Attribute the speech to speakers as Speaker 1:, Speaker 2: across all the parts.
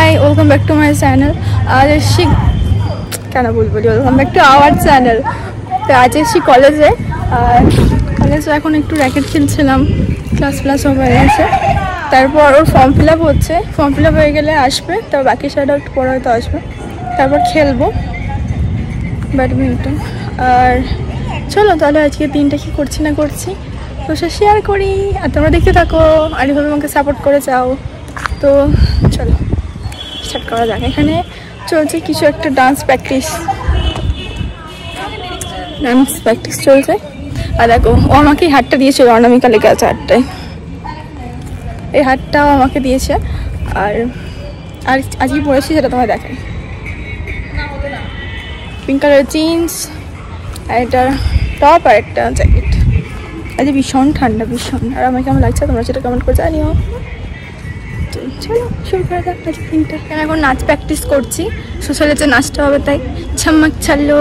Speaker 1: High, welcome back to my channel. আজ এসছি, কেন বলি welcome back to our channel. তো আজ এসছি কলেজে, আর কলেজে এখন একটু র্যাকেট খেলছিলাম, ক্লাস হয়ে গেছে। তারপর ওর ফর্ম ফিল আপ হচ্ছে, ফর্ম ফিল আপ হয়ে গেলে আসবে, তারপর বাকি সাইডও একটু পরে হয়তো আসবে, তারপর খেলবো ব্যাডমিন্টন। আর চলো তাহলে আজকে দিনটা কী করছি না করছি তো সে শেয়ার করি, আর তোমরা দেখতে থাকো আর এভাবে আমাকে সাপোর্ট করে যাও। তো চলো স্টার্ট করা যাক। এখানে চলছে কিছু একটা ডান্স প্র্যাকটিস চলছে। আর দেখো ও আমাকে এই হাটটা দিয়েছিল, অনামিকা লেগে আছে হাটটায়, এই হাটটাও আমাকে দিয়েছে। আর আর আজকে পরেছি যেটা তোমায় দেখাই, পিঙ্ক কালার জিন্স আর একটা টপ আর একটা জ্যাকেট। আজ ভীষণ ঠান্ডা, ভীষণ। আর আমাকে কেমন লাগছে তোমরা সেটা কমেন্ট করে জানিও। তো চলো শুরু করা যাক আজকে দিনটা। এখন নাচ প্র্যাকটিস করছি, সোশ্যালে যে নাচটা হবে তাই ঝাম্মাক ছাড়লো।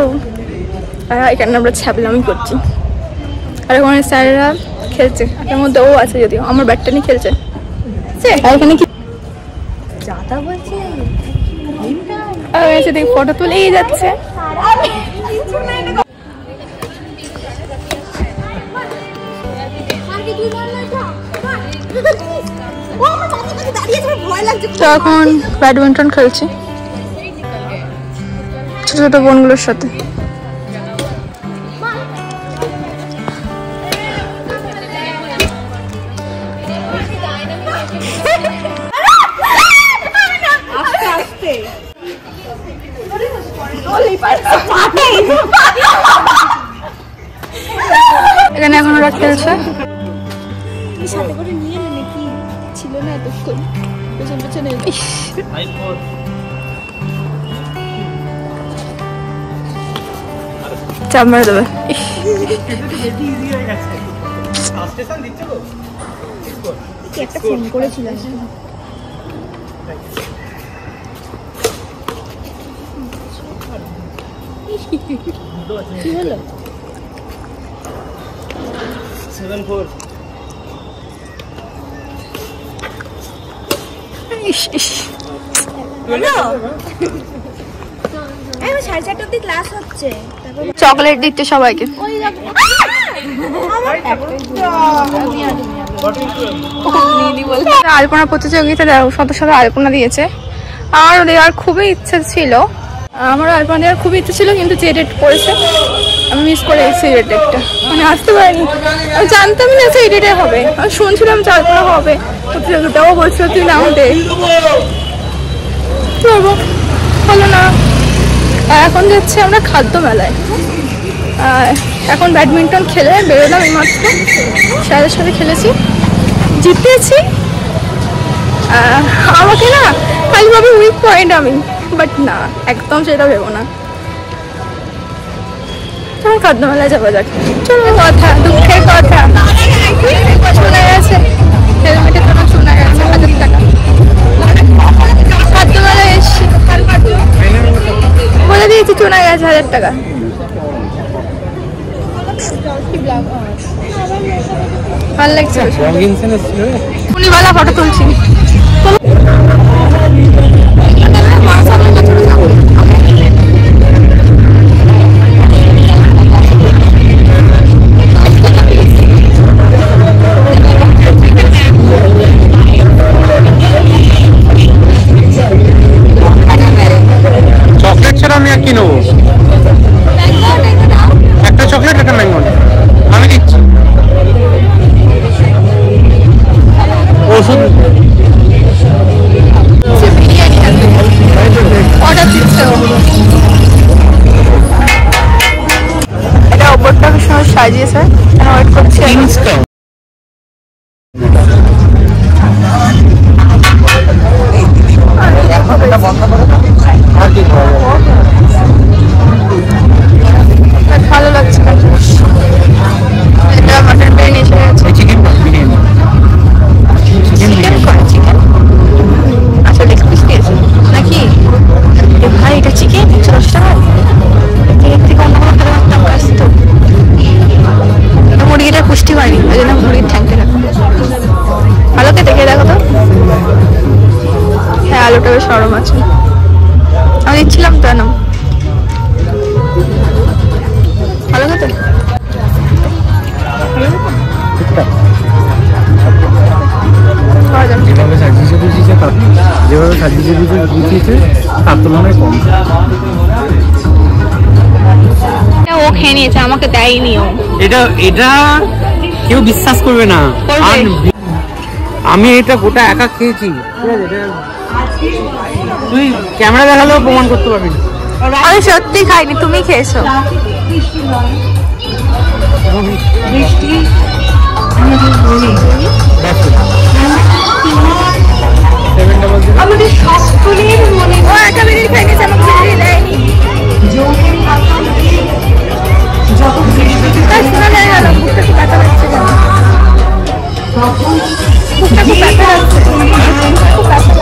Speaker 1: আর এখানে আমরা ছ্যাবলামি করছি। আর ওখানে স্যারেরা খেলছে, এর মধ্যে ও আছে, যদিও আমার ব্যাটটা নিয়ে খেলছে। আর এখানে কি যাতা বলছে, আর এসে দেখি ফটো তুলেই যাচ্ছে। তো এখন ব্যাডমিন্টন খেলছি ছোট ছোট বোনগুলোর সাথে। এখানে এখন ওরা খেলছে। সাথে করে নিয়ে এলে নাকি ছিল না এতক্ষণ, পেছনে চাপ মারে দেবে। একটা ফোন করেছিল, কি হলো? 7-4 চকলেট দিতে সবাইকে। আলপনা প্রতিযোগিতা সদস্যরা আলপনা দিয়েছে। আমার দেওয়ার খুবই ইচ্ছা ছিল, আমার আলপনা দেওয়ার খুবই ইচ্ছা ছিল, কিন্তু যে ডেট পড়েছে আমি মিস করে এসেছি। এই ডেটটা মানে আসতে পারিনি, আমি জানতামই না সেই ডেটে হবে। আমি শুনছিলাম যে আলপনা হবে প্রতিযোগিতাও, বলছিল তুই নাম দে, করবো, হলো না। এখন যাচ্ছি আমরা খাদ্য মেলায়। এখন ব্যাডমিন্টন খেলে বেরোলাম এইমাত্র, স্যারের সাথে খেলেছি, জিতেছি। আমাকে না খালি ভাবে উইক পয়েন্ট আমি, বাট না, একদম সেটা ভেবো না। চলো খাদ্য মেলায় যাওয়া যাক। চলো, কথা দুঃখের কথা শোনা গেছে, হেলমেটের জন্য শোনা গেছে 1000 টাকা। খাদ্য মেলায় এসছি, বলে দিয়েছি শোনা গেছে 1000 টাকা। ভালো লাগছে, উনিওয়ালা ফটো তুলছি।
Speaker 2: চকলেট ছাড়া আমি আর কি নেবো? একটা চকলেট, একটা ম্যাঙ্গো আমি দিচ্ছি। ওষুধ
Speaker 1: অর্ডার দিচ্ছে, এটা ওপরটা ভীষণ সাজিয়েছে, ওয়েট করছি। ভালো লাগছে, এটা মাটন বিরিয়ানি এসে গেছে। চিকেন আচ্ছা, লেগ পিস দিয়েছে নাকি? ভাই এটা চিকেন 10 টাকা, এর থেকে অন্য কোনো খেতে পারতাম কাজ তো। মুরগিটা পুষ্টি পাইনি, বেশ নরম আছে। আমি দিচ্ছিলাম তো না, ভালো খেতে।
Speaker 2: যেভাবে সাজিয়েছে বুঝিয়েছে তার তুলনায় কম।
Speaker 1: ও খেয়ে নিয়েছে, আমাকে দেয়নি ও।
Speaker 2: এটা কেউ বিশ্বাস করবে না, আমি এটা গোটা একা খেয়েছি। তুই ক্যামেরা দেখালেও প্রমাণ করতে পারবি না।
Speaker 1: আমি সত্যি খাইনি, তুমি খেয়েছো। আমাদের সকলের মনে ও একা বিরিয়ানি খাই গেছে, আমাকে বিরিয়ানি দেয়নি। শোনা যায় গেল, বুকটা খুব ব্যথা লাগছে, বুকটা খুব ব্যথা লাগছে, খুব ব্যথা লাগছে।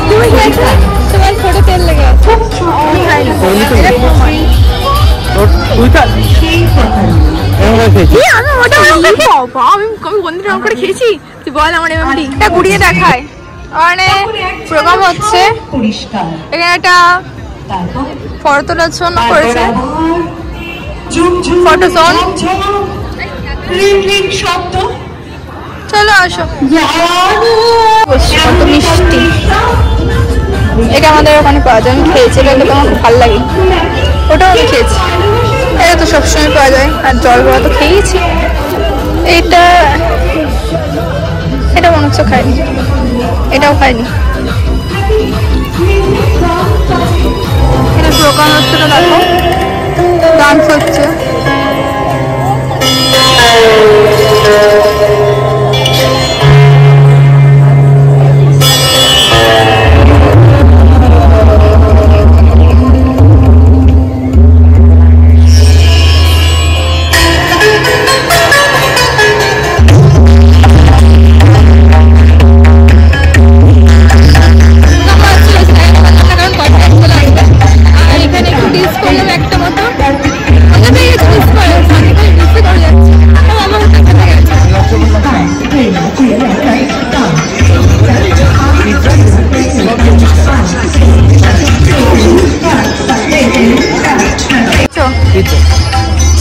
Speaker 1: তুমি খেয়েছো? তোমার ছোট তেল লেগে আছে। আমি খাইনি। আমি কোনদিন রং করে খেয়েছি? তুই বল আমার এমডি এটা ঘুরিয়ে দেখায়। মানে প্রোগ্রাম হচ্ছে এখানে, একটা ফটো তোলার জন্য করেছে, ফটো জোন। চলো আসো, কত মিষ্টি। এটা আমাদের ওখানে পাওয়া যায়, আমি খেয়েছি, এটা খেতে আমার খুব ভালো লাগে। ওটাও আমি খেয়েছি, এটা তো সবসময় পাওয়া যায়। আর জল বড়া তো খেয়েছি। এটা মনে হচ্ছে খাইনি, এটাও খাইনি। এটা প্রোগ্রাম হচ্ছে, দেখো ডান্স হচ্ছে।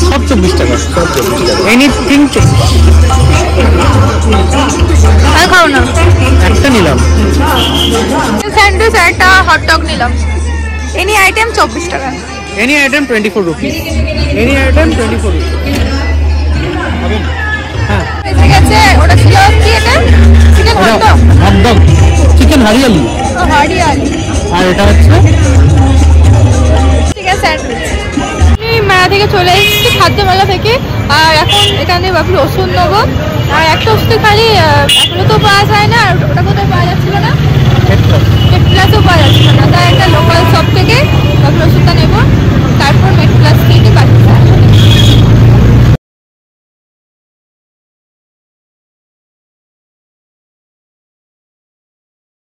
Speaker 2: সব 24 টাকা, এনিথিং 24।
Speaker 1: আর খাও না,
Speaker 2: একটা নিলাম
Speaker 1: স্যান্ডউইচ আর একটা হটডগ নিলাম। এনি আইটেম 24 টাকা।
Speaker 2: Any item 24 rupee. Any item 24 rupee. হ্যাঁ
Speaker 1: ঠিক আছে, ওটা ছিল কি? এটা chicken hot dog,
Speaker 2: hot dog chicken hariyali.
Speaker 1: Hariyali.
Speaker 2: আর এটা হচ্ছে
Speaker 1: চিকেন স্যান্ডউইচ। আমি মেলা থেকে চলে এসেছি, খাদ্য মেলা থেকে। আর এখন এখানে ভাবলি ওষুধ নেবো। আর একটা ওষুধ খালি এখনো তো পাওয়া যায় না, আর ওটা কোথাও পাওয়া যাচ্ছিল না, পেট্রাসও পাওয়া যাচ্ছিল না। তাই একটা লোকাল শপ থেকে ভাবলি ওষুধটা নেবো, তারপর